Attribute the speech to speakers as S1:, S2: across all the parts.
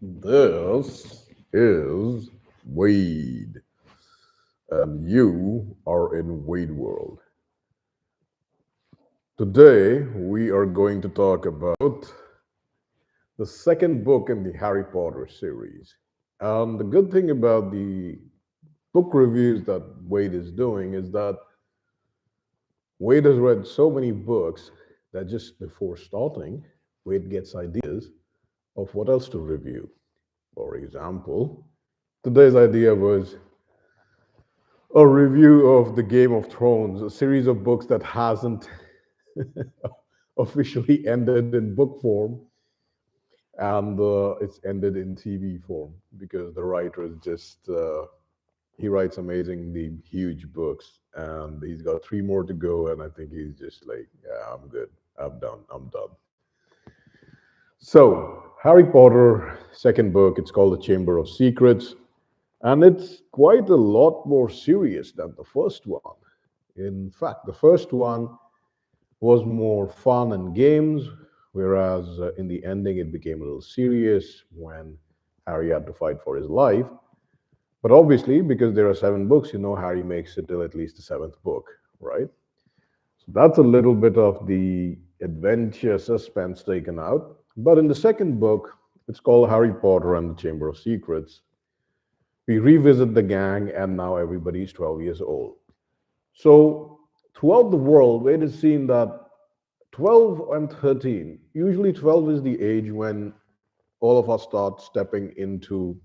S1: This is Wade, and you are in Wade World. Today, we are going to talk about the second book in the Harry Potter series. And the good thing about the book reviews that Wade is doing is that Wade has read so many books that just before starting, Wade gets ideas of what else to review. For example, today's idea was a review of the Game of Thrones, a series of books that hasn't officially ended in book form, and it's ended in TV form because the writer is just he writes amazingly huge books, and he's got three more to go, and I think he's just like, yeah, I'm good, I'm done. So, Harry Potter, second book, it's called The Chamber of Secrets, and it's quite a lot more serious than the first one. In fact, the first one was more fun and games, whereas in the ending it became a little serious when Harry had to fight for his life. But obviously, because there are seven books, Harry makes it till at least the seventh book, right? So that's a little bit of the adventure suspense taken out. But in the second book, it's called Harry Potter and the Chamber of Secrets. We revisit the gang, and now everybody's 12 years old. So, throughout the world, it is seen that 12 and 13, usually 12 is the age when all of us start stepping into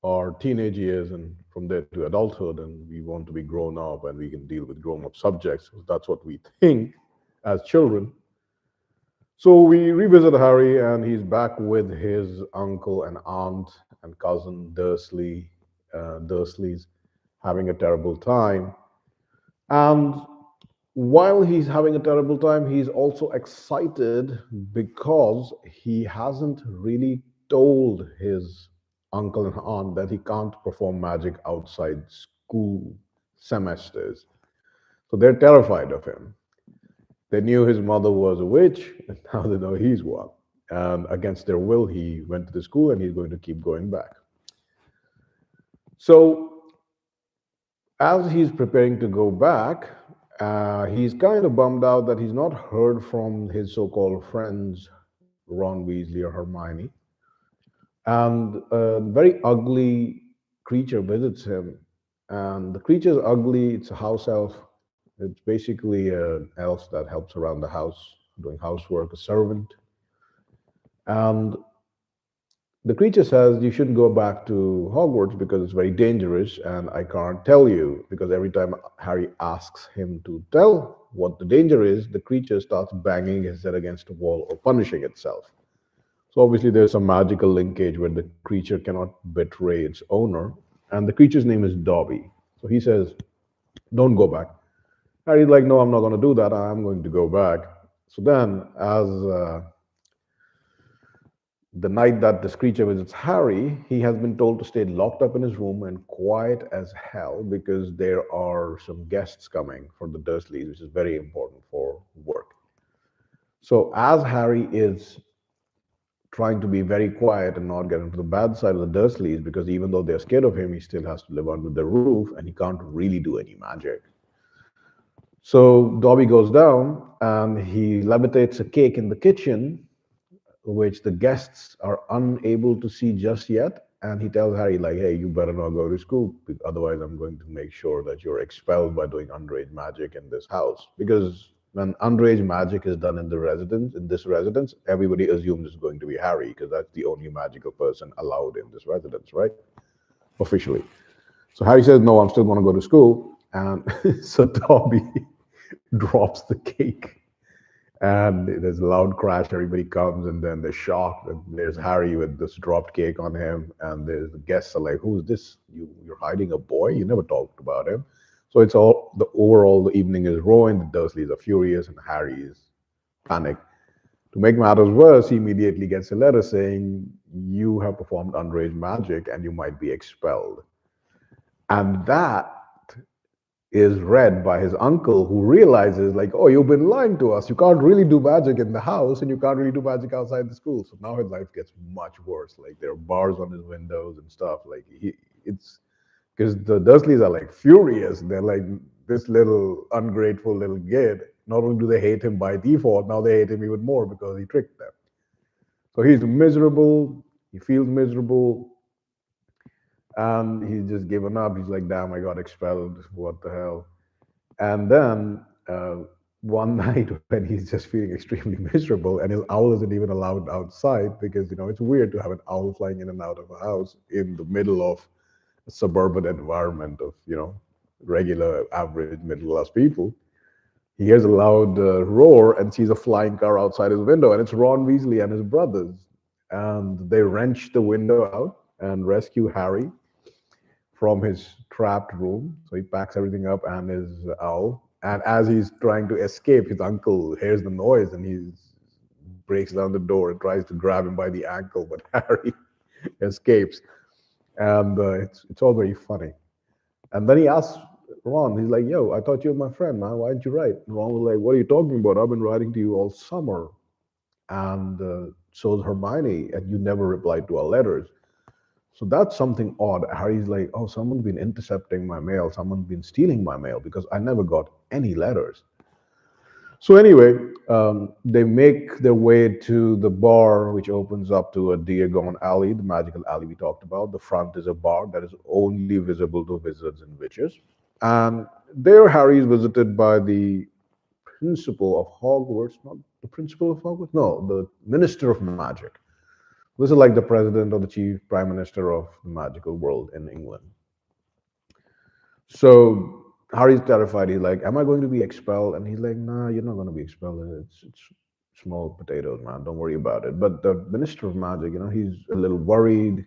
S1: our teenage years and from there to adulthood, and we want to be grown up and we can deal with grown up subjects. That's what we think as children. So we revisit Harry, and he's back with his uncle and aunt and cousin Dursleys, having a terrible time. And while he's having a terrible time, he's also excited because he hasn't really told his uncle and aunt that he can't perform magic outside school semesters. So they're terrified of him. They knew his mother was a witch, and now they know he's one. And against their will, he went to the school and he's going to keep going back. So as he's preparing to go back, he's kind of bummed out that he's not heard from his so-called friends, Ron Weasley or Hermione. And a very ugly creature visits him. And the creature is ugly. It's a house elf. It's basically an elf that helps around the house doing housework, a servant. And the creature says you shouldn't go back to Hogwarts because it's very dangerous, and I can't tell you because every time Harry asks him to tell what the danger is, the creature starts banging his head against a wall or punishing itself. So obviously, there's some magical linkage where the creature cannot betray its owner, and the creature's name is Dobby. So he says, "Don't go back." Harry's like, "No, I'm not going to do that. I'm going to go back." So then, as the night that this creature visits Harry, he has been told to stay locked up in his room and quiet as hell because there are some guests coming for the Dursleys, which is very important for work. So, as Harry is trying to be very quiet and not get into the bad side of the Dursleys, because even though they're scared of him, he still has to live under the roof and he can't really do any magic. So, Dobby goes down and he levitates a cake in the kitchen which the guests are unable to see just yet. And he tells Harry, like, hey, you better not go to school, otherwise I'm going to make sure that you're expelled by doing underage magic in this house. Because when underage magic is done in this residence, everybody assumes it's going to be Harry, because that's the only magical person allowed in this residence, right? Officially. So Harry says, no, I'm still going to go to school. And so Dobby drops the cake and there's a loud crash. Everybody comes, and then they're shocked. And there's Harry with this dropped cake on him, and there's the guests are like, "Who's this? You're hiding a boy? You never talked about him." So it's all the overall the evening is ruined. The Dursleys are furious, and Harry is panicked. To make matters worse, he immediately gets a letter saying, "You have performed underage magic, and you might be expelled." And that is read by his uncle, who realizes, like, oh, you've been lying to us. You can't really do magic in the house, and you can't really do magic outside the school. So now his life gets much worse. Like, there are bars on his windows and stuff. Like, it's because the Dursleys are like furious. They're like, this little ungrateful little kid. Not only do they hate him by default, now they hate him even more because he tricked them. So he's miserable. He feels miserable, and he's just given up. He's like, damn, I got expelled. What the hell? And then one night when he's just feeling extremely miserable, and his owl isn't even allowed outside because it's weird to have an owl flying in and out of a house in the middle of a suburban environment of regular, average, middle class people. He hears a loud roar and sees a flying car outside his window, and it's Ron Weasley and his brothers. And they wrench the window out and rescue Harry from his trapped room. So he packs everything up and his owl. And as he's trying to escape, his uncle hears the noise and he breaks down the door and tries to grab him by the ankle, but Harry escapes. And it's all very funny. And then he asks Ron, he's like, yo, I thought you were my friend, man. Why didn't you write? And Ron was like, what are you talking about? I've been writing to you all summer. And so is Hermione, and you never replied to our letters. So that's something odd. Harry's like, oh, someone's been intercepting my mail. Someone's been stealing my mail because I never got any letters. So anyway, they make their way to the bar, which opens up to a Diagon alley, the magical alley we talked about. The front is a bar that is only visible to wizards and witches. And there, Harry is visited by the principal of Hogwarts, not the principal of Hogwarts, no, the Minister of Magic. This is like the president or the chief prime minister of the magical world in England. So Harry's terrified. He's like, am I going to be expelled? And he's like, nah, you're not going to be expelled. It's small potatoes, man. Don't worry about it. But the Minister of Magic, he's a little worried.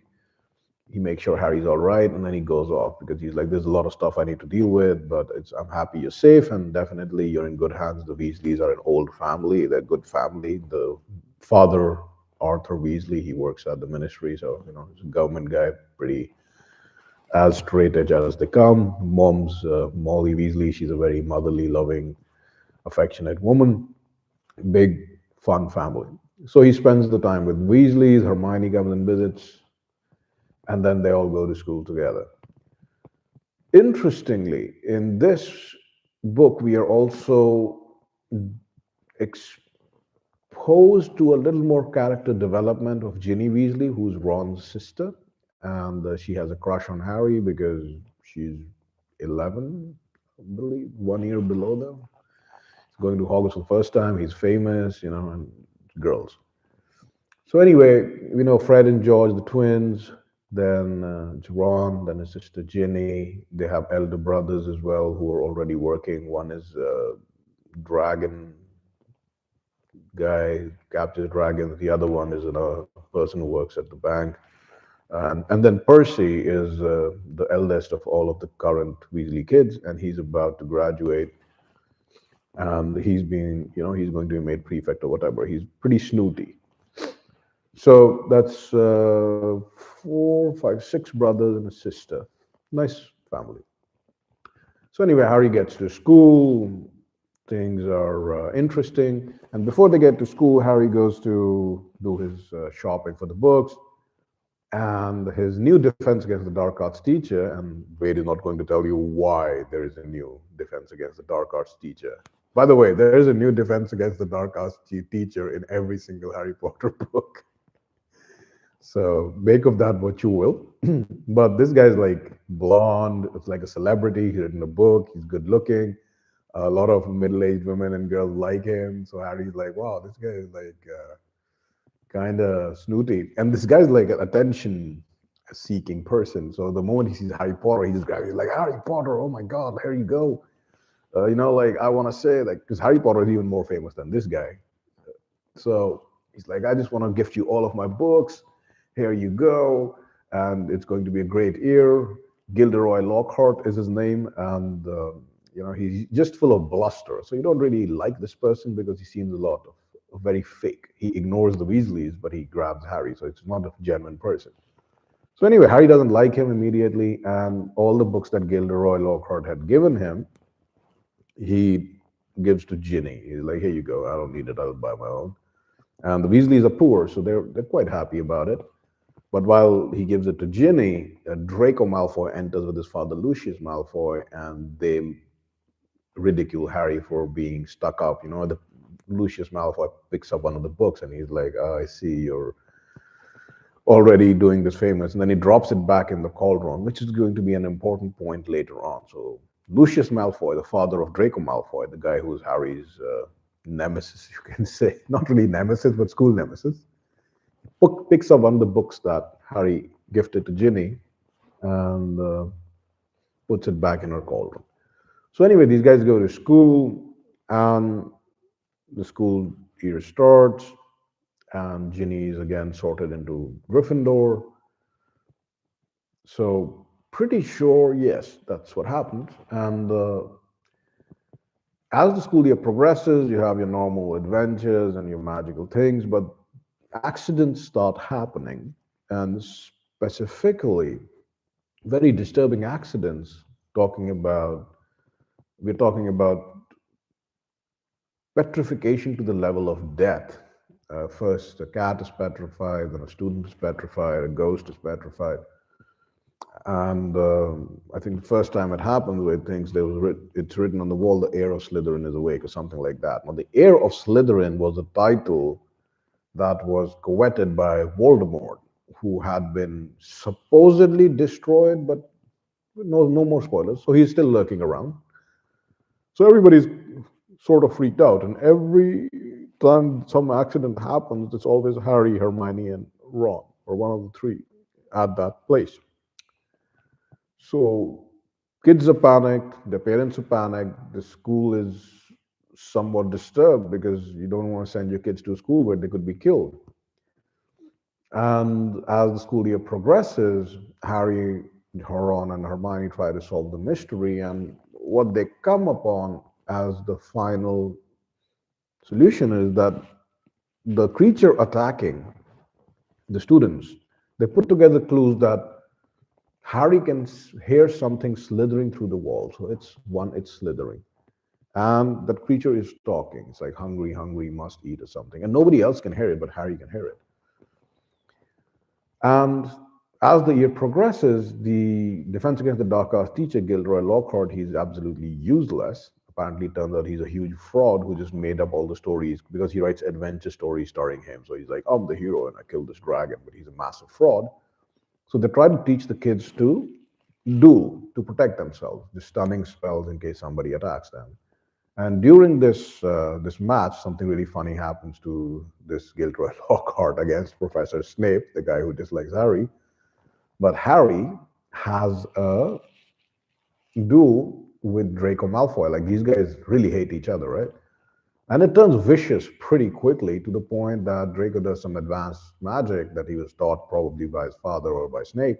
S1: He makes sure Harry's all right, and then he goes off because he's like, there's a lot of stuff I need to deal with, but I'm happy you're safe, and definitely you're in good hands. The Weasleys are an old family. They're a good family. The father, Arthur Weasley, he works at the ministry, so, he's a government guy, pretty as straight edge as they come. Mom's Molly Weasley. She's a very motherly, loving, affectionate woman. Big, fun family. So he spends the time with Weasleys. Hermione comes and visits, and then they all go to school together. Interestingly, in this book, we are also exposed to a little more character development of Ginny Weasley, who's Ron's sister. And she has a crush on Harry because she's 11, I believe, 1 year below them. He's going to Hogwarts for the first time. He's famous, and girls. So anyway, Fred and George, the twins. Then it's Ron, then his sister Ginny. They have elder brothers as well who are already working. One is a dragon guy, captures dragons. The other one is a person who works at the bank. And then Percy is the eldest of all of the current Weasley kids, and he's about to graduate. And he's going to be made prefect or whatever. He's pretty snooty. So that's 4, 5, 6 brothers and a sister. Nice family. So anyway, Harry gets to school. Things are interesting. And before they get to school, Harry goes to do his shopping for the books. And his new defense against the dark arts teacher, and Wade is not going to tell you why there is a new defense against the dark arts teacher. By the way, there is a new defense against the dark arts teacher in every single Harry Potter book. So make of that what you will. But this guy's like blonde. It's like a celebrity. He's written a book. He's good looking. A lot of middle-aged women and girls like him. So Harry's like, wow, this guy is like kind of snooty. And this guy's like an attention-seeking person. So the moment he sees Harry Potter, he just grabs. He's like, Harry Potter, oh my God, here you go. Like I want to say, like, because Harry Potter is even more famous than this guy. So he's like, I just want to gift you all of my books. Here you go. And it's going to be a great year. Gilderoy Lockhart is his name. And, he's just full of bluster. So you don't really like this person because he seems a lot of very fake. He ignores the Weasleys, but he grabs Harry. So it's not a genuine person. So anyway, Harry doesn't like him immediately. And all the books that Gilderoy Lockhart had given him, he gives to Ginny. He's like, here you go. I don't need it. I'll buy my own. And the Weasleys are poor, so they're quite happy about it. But while he gives it to Ginny, Draco Malfoy enters with his father Lucius Malfoy, and they ridicule Harry for being stuck up. The Lucius Malfoy picks up one of the books, and he's like, oh, "I see you're already doing this famous," and then he drops it back in the cauldron, which is going to be an important point later on. So Lucius Malfoy, the father of Draco Malfoy, the guy who's Harry's nemesis, you can say, not really nemesis, but school nemesis, picks up one of the books that Harry gifted to Ginny and puts it back in her cauldron. So anyway, these guys go to school, and the school year starts, and Ginny is again sorted into Gryffindor. So pretty sure, yes, that's what happened. And as the school year progresses, you have your normal adventures and your magical things, but accidents start happening, and specifically, very disturbing accidents. Talking about, we're talking about petrification to the level of death. First, a cat is petrified, then a student is petrified, a ghost is petrified. And I think the first time it happened with things, it's written on the wall, "The heir of Slytherin is awake," or something like that. Now, the heir of Slytherin was a title that was coveted by Voldemort, who had been supposedly destroyed, but no more spoilers. So he's still lurking around. So everybody's sort of freaked out, and every time some accident happens, it's always Harry, Hermione, and Ron, or one of the three, at that place. So kids are panicked, their parents are panicked, the school is somewhat disturbed because you don't want to send your kids to a school where they could be killed. And as the school year progresses, Harry, Ron, and Hermione try to solve the mystery, and what they come upon as the final solution is that the creature attacking the students, they put together clues that Harry can hear something slithering through the wall. So it's slithering. And that creature is talking. It's like hungry, hungry, must eat or something. And nobody else can hear it, but Harry can hear it. And as the year progresses, the Defense Against the Dark Arts teacher, Gilderoy Lockhart, he's absolutely useless. Apparently, it turns out he's a huge fraud who just made up all the stories because he writes adventure stories starring him. So he's like, I'm the hero and I killed this dragon, but he's a massive fraud. So they try to teach the kids to do to protect themselves, the stunning spells in case somebody attacks them. And during this match, something really funny happens to this Gilderoy Lockhart against Professor Snape, the guy who dislikes Harry. But Harry has a duel with Draco Malfoy. Like these guys really hate each other, right? And it turns vicious pretty quickly to the point that Draco does some advanced magic that he was taught probably by his father or by Snape.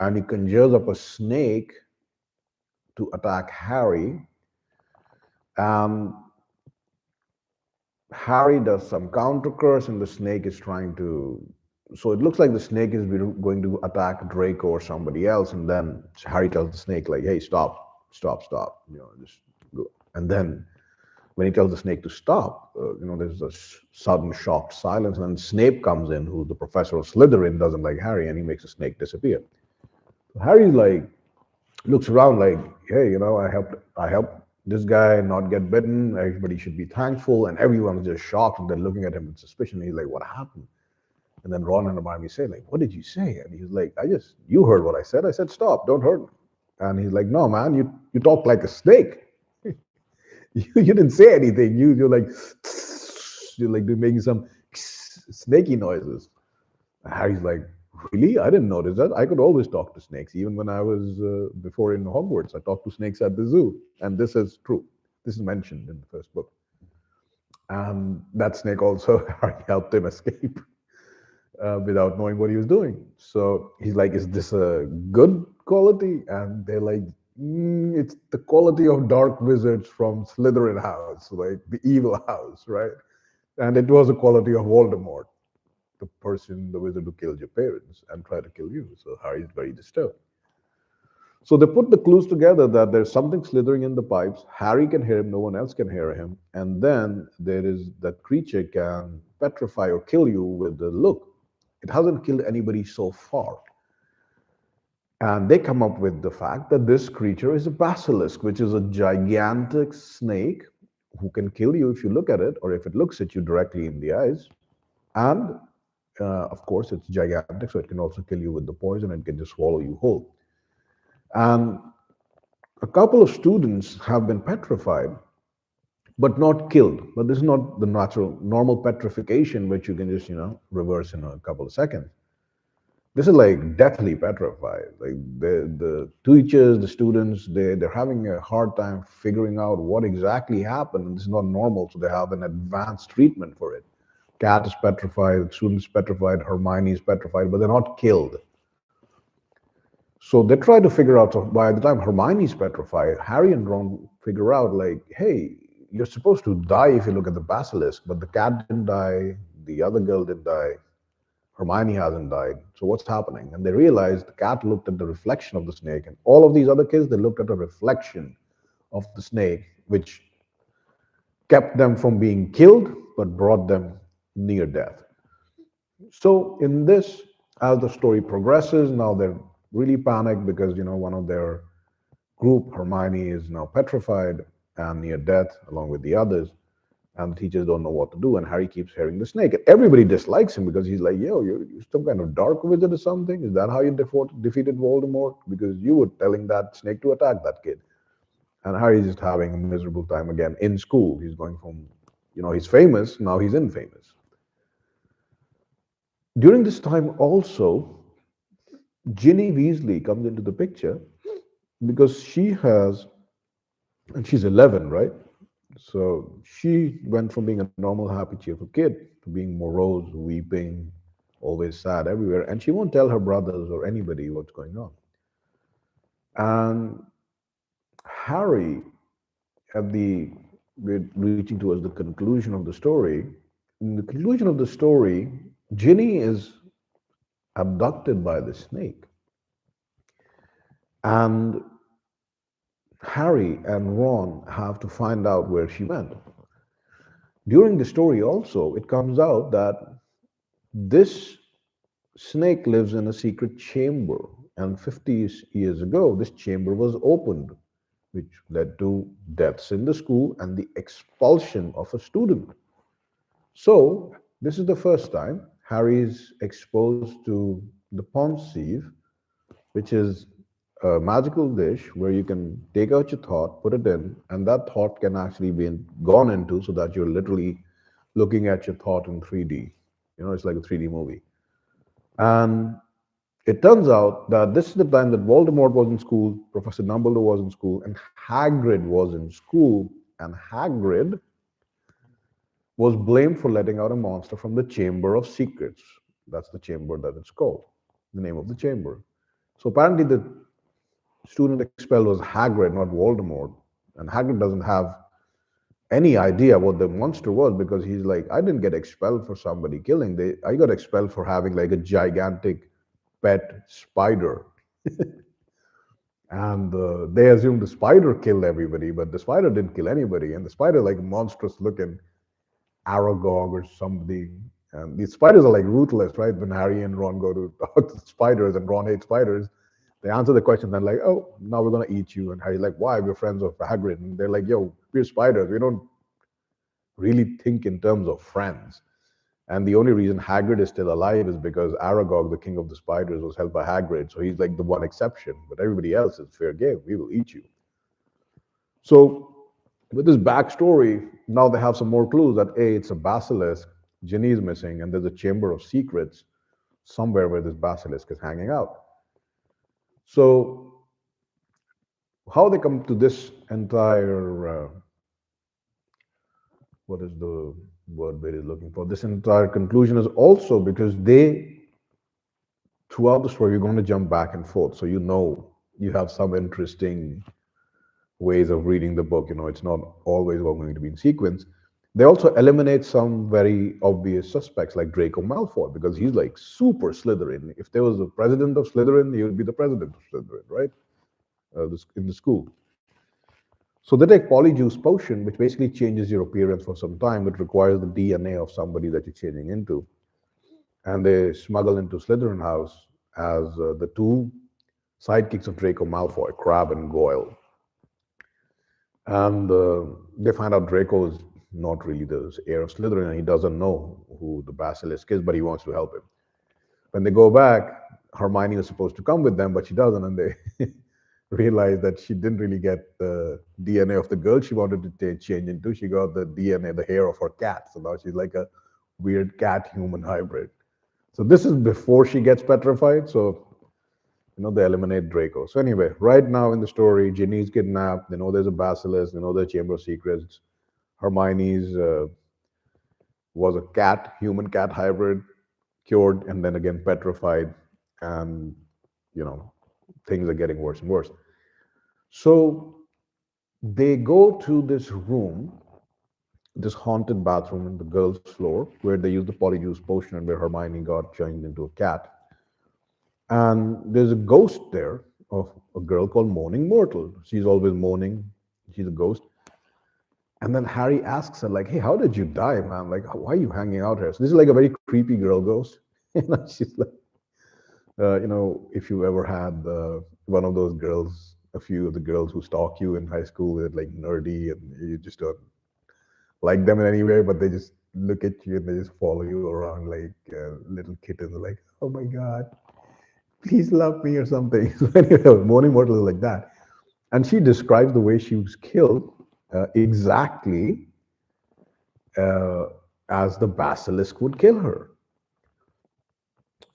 S1: And he conjures up a snake to attack Harry. And Harry does some counter curse, and the snake is trying to. So it looks like the snake is going to attack Draco or somebody else, and then Harry tells the snake like, "Hey, stop, stop, stop! Just go." And then when he tells the snake to stop, there's a sudden shocked silence, and then Snape comes in, who the professor of Slytherin doesn't like Harry, and he makes the snake disappear. So Harry's like, looks around like, hey, I helped this guy not get bitten. Everybody should be thankful, and everyone's just shocked and they're looking at him with suspicion. He's like, what happened? And then Ron and Hermione say, like, what did you say? And he's like, you heard what I said. I said, stop, don't hurt me. And he's like, no, man, you talk like a snake. You didn't say anything. You're like, you're like making some snaky noises. Harry's like, really? I didn't notice that. I could always talk to snakes, even when I was before in Hogwarts. I talked to snakes at the zoo, and this is true. This is mentioned in the first book. And that snake also Harry helped him escape without knowing what he was doing. So he's like, "Is this a good quality?" And they're like, "It's the quality of dark wizards from Slytherin house, like the evil house, right?" And it was a quality of Voldemort, the person, the wizard who killed your parents and tried to kill you. So Harry is very disturbed. So they put the clues together that there's something slithering in the pipes. Harry can hear him, no one else can hear him. And then there is that creature can petrify or kill you with the look. It hasn't killed anybody so far. And they come up with the fact that this creature is a basilisk, which is a gigantic snake who can kill you if you look at it or if it looks at you directly in the eyes. And of course, it's gigantic, so it can also kill you with the poison and can just swallow you whole. And a couple of students have been petrified, but not killed. But this is not the natural, normal petrification, which you can just, reverse in a couple of seconds. This is like deathly petrified. Like the teachers, the students, they're having a hard time figuring out what exactly happened. And this is not normal, so they have an advanced treatment for it. Cat is petrified, students petrified, Hermione is petrified, but they're not killed. So they try to figure out. So by the time Hermione's petrified, Harry and Ron figure out like, hey, you're supposed to die if you look at the basilisk, but the cat didn't die, the other girl did die, Hermione hasn't died. So what's happening? And they realized the cat looked at the reflection of the snake, and all of these other kids they looked at a reflection of the snake, which kept them from being killed, but brought them near death. So in this, as the story progresses, now they're really panicked because one of their group, Hermione, is now petrified and near death along with the others, and the teachers don't know what to do. And Harry keeps hearing the snake, and everybody dislikes him because he's like, "Yo, you're some kind of dark wizard or something. Is that how you defeated Voldemort? Because you were telling that snake to attack that kid." And Harry's just having a miserable time again in school. He's going from, he's famous now he's infamous. During this time, also, Ginny Weasley comes into the picture because she has, and she's 11, right? So she went from being a normal, happy, cheerful kid to being morose, weeping, always sad everywhere. And she won't tell her brothers or anybody what's going on. And Harry, at the we're reaching towards the conclusion of the story. In the conclusion of the story, Ginny is abducted by the snake. And Harry and Ron have to find out where she went. During the story, also, it comes out that this snake lives in a secret chamber. And 50 years ago, this chamber was opened, which led to deaths in the school and the expulsion of a student. So, this is the first time Harry is exposed to the Ponsieve, which is a magical dish where you can take out your thought, put it in, and that thought can actually be gone into so that you're literally looking at your thought in 3D. It's like a 3D movie. And it turns out that this is the time that Voldemort was in school, Professor Dumbledore was in school, and Hagrid was in school. And Hagrid was blamed for letting out a monster from the Chamber of Secrets. That's the chamber that it's called, the name of the chamber. So apparently the student expelled was Hagrid, not Voldemort. And Hagrid doesn't have any idea what the monster was because he's like, I didn't get expelled for somebody killing. I got expelled for having like a gigantic pet spider. And they assumed the spider killed everybody, but the spider didn't kill anybody. And the spider, like monstrous looking Aragog or somebody. And these spiders are like ruthless, right? When Harry and Ron go to talk to spiders and Ron hates spiders, they answer the question, then like, oh, now we're gonna eat you. And Harry's like, why? We're friends of Hagrid. And they're like, yo, we're spiders. We don't really think in terms of friends. And the only reason Hagrid is still alive is because Aragog, the king of the spiders, was held by Hagrid. So he's like the one exception. But everybody else is fair game. We will eat you. So with this backstory, now they have some more clues that A, it's a basilisk, Ginny is missing, and there's a chamber of secrets somewhere where this basilisk is hanging out. So how they come to this entire what is the word Wade is looking for? This entire conclusion is also because they, throughout the story, you're going to jump back and forth. So you have some interesting ways of reading the book. It's not always all going to be in sequence. They also eliminate some very obvious suspects like Draco Malfoy because he's like super Slytherin. If there was a president of Slytherin, he would be the president of Slytherin, right? in the school. So they take polyjuice potion, which basically changes your appearance for some time. It requires the DNA of somebody that you're changing into, and they smuggle into Slytherin house as the two sidekicks of Draco Malfoy, Crabbe and Goyle. And they find out Draco is not really the heir of Slytherin, and he doesn't know who the basilisk is, but he wants to help him. When they go back, Hermione was supposed to come with them, but she doesn't, and they realize that she didn't really get the DNA of the girl she wanted to change into. She got the DNA, the hair of her cat. So now she's like a weird cat human hybrid. So this is before she gets petrified. So they eliminate Draco. So anyway, right now in the story, Ginny's kidnapped. They know there's a basilisk. They know there's Chamber of Secrets. Hermione's was a cat, human cat hybrid, cured and then again petrified, and you know things are getting worse and worse. So they go to this room, this haunted bathroom in the girls' floor, where they use the polyjuice potion and where Hermione got changed into a cat. And there's a ghost there of a girl called Moaning Myrtle. She's always moaning. She's a ghost. And then Harry asks her, like, "Hey, how did you die, man? Like, why are you hanging out here?" So this is like a very creepy girl ghost. She's like, if you ever had one of those girls, a few of the girls who stalk you in high school, they're like nerdy and you just don't like them in any way, but they just look at you and they just follow you around like little kittens, like, "Oh my God, please love me," or something. So anyway, Morning Mortal is like that. And she describes the way she was killed exactly uh, as the basilisk would kill her.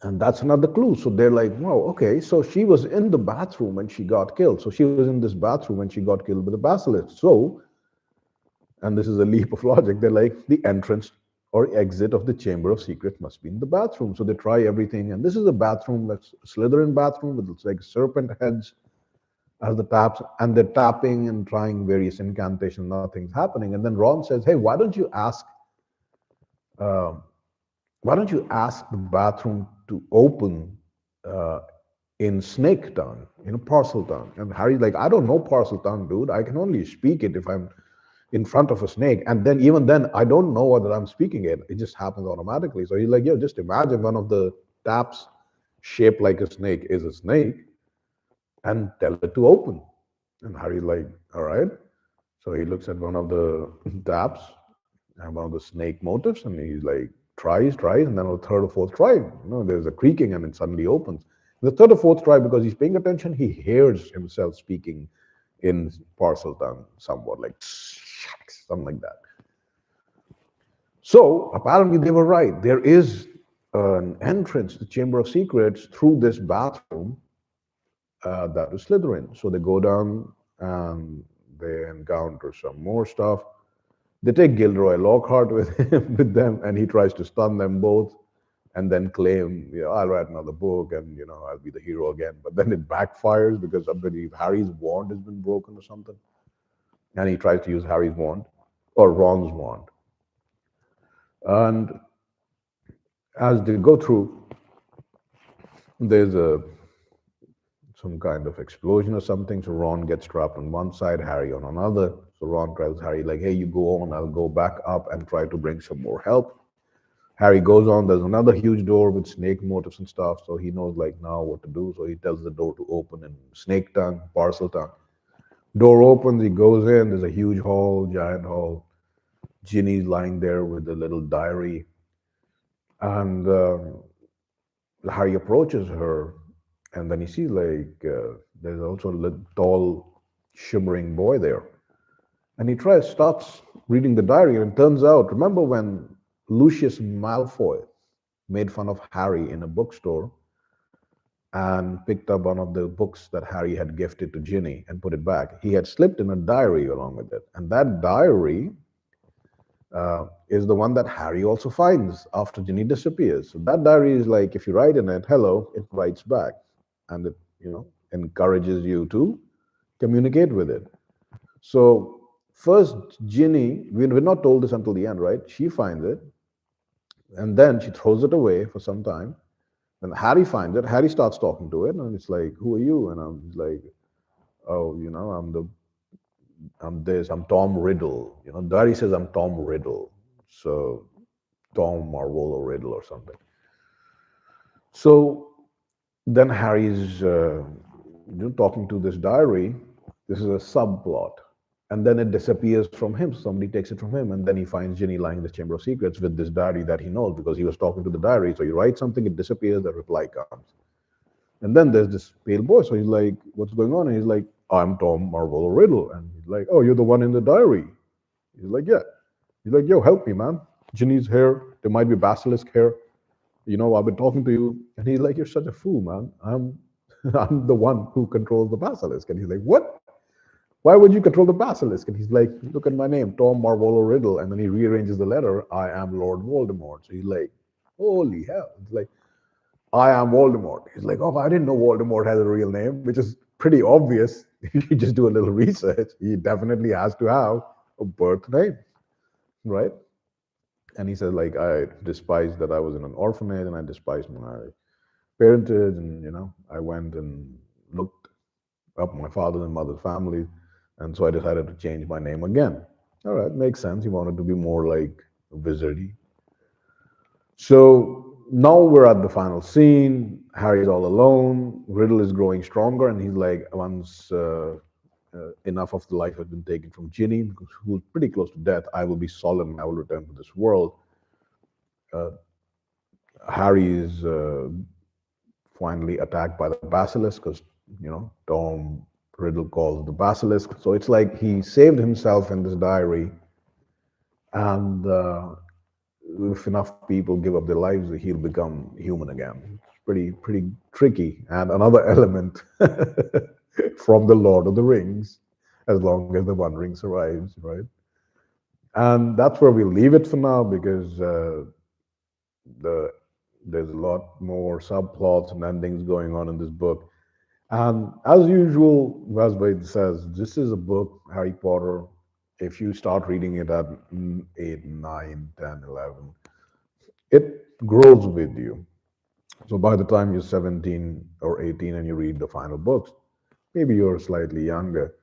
S1: And that's another clue. So they're like, wow, okay, so she was in the bathroom when she got killed. So she was in this bathroom when she got killed by the basilisk. So, and this is a leap of logic, they're like, the entrance or exit of the Chamber of Secrets must be in the bathroom. So they try everything. And this is a bathroom, that's a Slytherin bathroom with like serpent heads as the taps. And they're tapping and trying various incantations, nothing's happening. And then Ron says, hey, uh, why don't you ask the bathroom to open uh, in snake tongue, parcel tongue? And Harry's like, I don't know parcel tongue, dude. I can only speak it if I'm in front of a snake. And then even then, I don't know whether I'm speaking it. It just happens automatically. So he's like, yo, just imagine one of the taps shaped like a snake is a snake and tell it to open. And Harry's like, all right. So he looks at one of the taps and one of the snake motifs, and he's like, tries, and then on the third or fourth try, there's a creaking and it suddenly opens. The third or fourth try, because he's paying attention, he hears himself speaking in parcel tongue, somewhat like something like that. So apparently they were right. There is an entrance to the Chamber of Secrets through this bathroom that is Slytherin. So they go down and they encounter some more stuff. They take Gilderoy Lockhart with him, with them, and he tries to stun them both, and then claim, I'll write another book, and I'll be the hero again. But then it backfires because I believe Harry's wand has been broken or something, and he tries to use Harry's wand or Ron's wand. And as they go through, there's some kind of explosion or something. So Ron gets trapped on one side, Harry on another. So Ron tells Harry, like, hey, you go on, I'll go back up and try to bring some more help. Harry goes on, there's another huge door with snake motifs and stuff. So he knows like now what to do. So he tells the door to open in snake tongue, parcel tongue. Door opens, he goes in, there's a huge hall, giant hall. Ginny's lying there with a little diary. And Harry approaches her, and then he sees like there's also a little tall, shimmering boy there. And he starts reading the diary, and it turns out, remember when Lucius Malfoy made fun of Harry in a bookstore and picked up one of the books that Harry had gifted to Ginny and put it back? He had slipped in a diary along with it. And that diary is the one that Harry also finds after Ginny disappears. So that diary is like, if you write in it, hello, it writes back. And it, encourages you to communicate with it. So first, Ginny, we're not told this until the end, right? She finds it, and then she throws it away for some time. And Harry finds it. Harry starts talking to it, and it's like, "Who are you?" And I'm like, Oh, I'm this, I'm Tom Riddle. Diary says I'm Tom Riddle. So Tom Marvel or Riddle or something. So then Harry's talking to this diary. This is a subplot. And then it disappears from him. Somebody takes it from him. And then he finds Ginny lying in the Chamber of Secrets with this diary that he knows because he was talking to the diary. So you write something, it disappears, the reply comes. And then there's this pale boy. So he's like, what's going on? And he's like, I'm Tom Marvel Riddle. And he's like, oh, you're the one in the diary. He's like, yeah. He's like, yo, help me, man. Ginny's here. There might be basilisk here. I've been talking to you. And he's like, you're such a fool, man. I'm the one who controls the basilisk. And he's like, what? Why would you control the basilisk? And he's like, look at my name, Tom Marvolo Riddle. And then he rearranges the letter, I am Lord Voldemort. So he's like, holy hell. It's like, I am Voldemort. He's like, oh, I didn't know Voldemort has a real name, which is pretty obvious. If you just do a little research, he definitely has to have a birth name, right? And he says, like, I despise that I was in an orphanage and I despise my parentage. And, I went and looked up my father's and mother's family. And so I decided to change my name again. All right, makes sense. He wanted to be more like wizardy. So now we're at the final scene. Harry's all alone. Riddle is growing stronger, and he's like, once enough of the life has been taken from Ginny, who's pretty close to death, I will be solemn. I will return to this world. Uh, Harry is finally attacked by the basilisk because Tom Riddle calls the basilisk. So it's like he saved himself in this diary, and if enough people give up their lives, he'll become human again. It's pretty tricky, and another element from the Lord of the Rings, as long as the One Ring survives, right? And that's where we leave it for now because the there's a lot more subplots and endings going on in this book. And as usual, as Vaid says, this is a book, Harry Potter. If you start reading it at 8, 9, 10, 11, it grows with you. So by the time you're 17 or 18 and you read the final books, maybe you're slightly younger.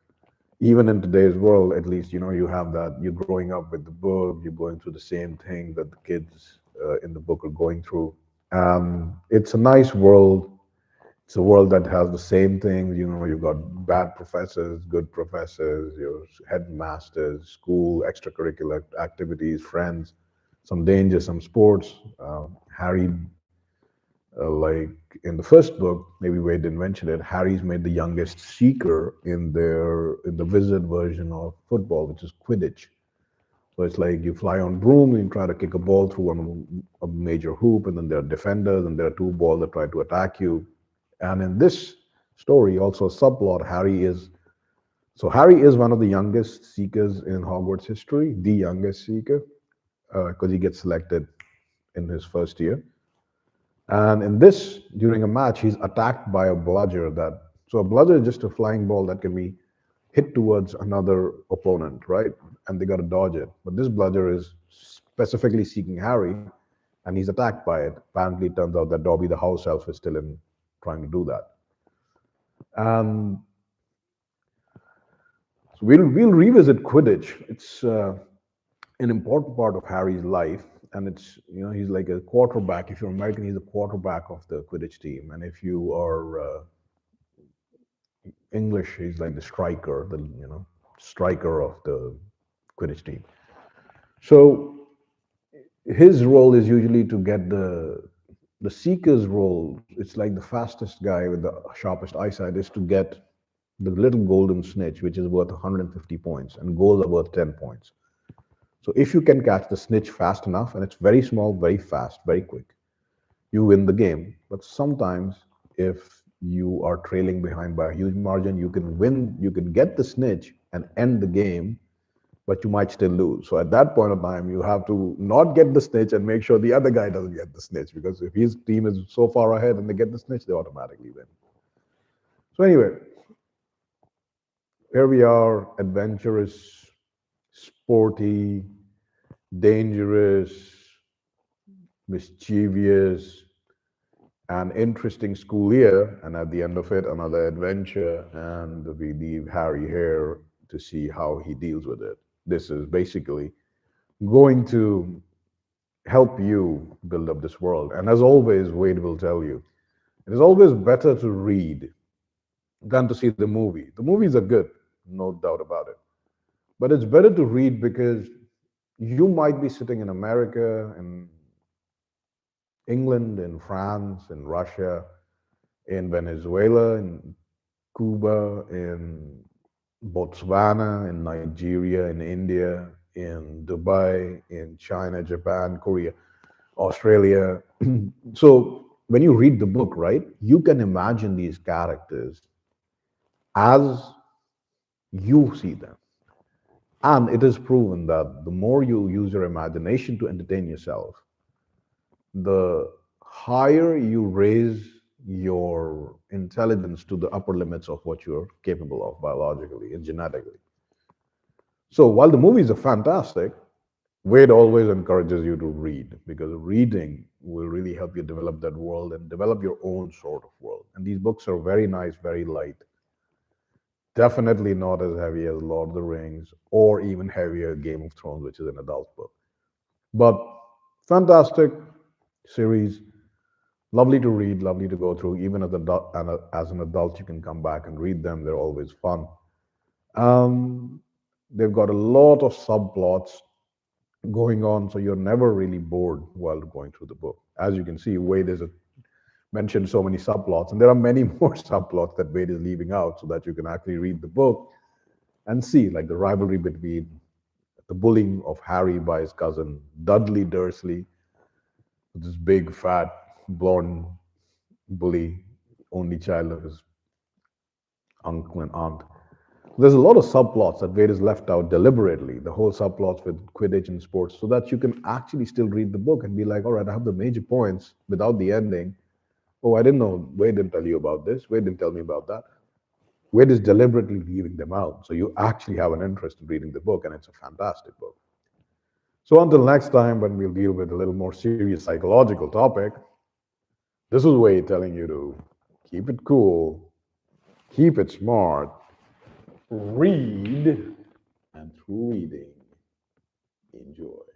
S1: Even in today's world, at least, you have that, you're growing up with the book, you're going through the same thing that the kids in the book are going through. It's a nice world. It's a world that has the same things. You've got bad professors, good professors, your headmasters, school, extracurricular activities, friends, some danger, some sports. Harry, like in the first book, maybe Wade didn't mention it. Harry's made the youngest seeker in the wizard version of football, which is Quidditch. So it's like you fly on broom and you try to kick a ball through a major hoop, and then there are defenders and there are two balls that try to attack you. And in this story, also a subplot, Harry is one of the youngest seekers in Hogwarts history, the youngest seeker, because he gets selected in his first year. And in this, during a match, he's attacked by a bludger so a bludger is just a flying ball that can be hit towards another opponent, right? And they got to dodge it. But this bludger is specifically seeking Harry, and he's attacked by it. Apparently, it turns out that Dobby the house elf is still in trying to do that. And so we'll revisit Quidditch. It's an important part of Harry's life, and it's he's like a quarterback. If you're American, he's a quarterback of the Quidditch team, and if you are English, he's like the striker, the striker of the Quidditch team. So his role is usually to get the seeker's role. It's like the fastest guy with the sharpest eyesight is to get the little golden snitch, which is worth 150 points, and goals are worth 10 points. So if you can catch the snitch fast enough, and it's very small, very fast, very quick, you win the game. But sometimes if you are trailing behind by a huge margin, you can get the snitch and end the game, but you might still lose. So at that point of time, you have to not get the snitch and make sure the other guy doesn't get the snitch, because if his team is so far ahead and they get the snitch, they automatically win. So anyway, here we are, adventurous, sporty, dangerous, mischievous, an interesting school year, and at the end of it, another adventure, and we leave Harry here to see how he deals with it. This is basically going to help you build up this world. And as always, Wade will tell you, it is always better to read than to see the movie. The movies are good, no doubt about it. But it's better to read because you might be sitting in America, in England, in France, in Russia, in Venezuela, in Cuba, in Botswana, in Nigeria, in India, in Dubai, in China, Japan, Korea, Australia. So when you read the book, right, you can imagine these characters as you see them. And it is proven that the more you use your imagination to entertain yourself, the higher you raise your intelligence to the upper limits of what you're capable of biologically and genetically. So while the movies are fantastic, Wade always encourages you to read because reading will really help you develop that world and develop your own sort of world. And these books are very nice, very light. Definitely not as heavy as Lord of the Rings or even heavier Game of Thrones, which is an adult book. But fantastic series, lovely to read, lovely to go through. Even as an adult, you can come back and read them. They're always fun. Um, they've got a lot of subplots going on, so you're never really bored while going through the book. As you can see, Wade has mentioned so many subplots, and there are many more subplots that Wade is leaving out so that you can actually read the book and see, like the rivalry between the bullying of Harry by his cousin Dudley Dursley, this big, fat, blonde bully, only child of his uncle and aunt. There's a lot of subplots that Wade has left out deliberately, the whole subplots with Quidditch and sports, so that you can actually still read the book and be like, all right, I have the major points without the ending. Oh, I didn't know. Wade didn't tell you about this. Wade didn't tell me about that. Wade is deliberately leaving them out. So you actually have an interest in reading the book, and it's a fantastic book. So until next time, when we'll deal with a little more serious psychological topic, this is Wade telling you to keep it cool, keep it smart, read, and through reading, enjoy.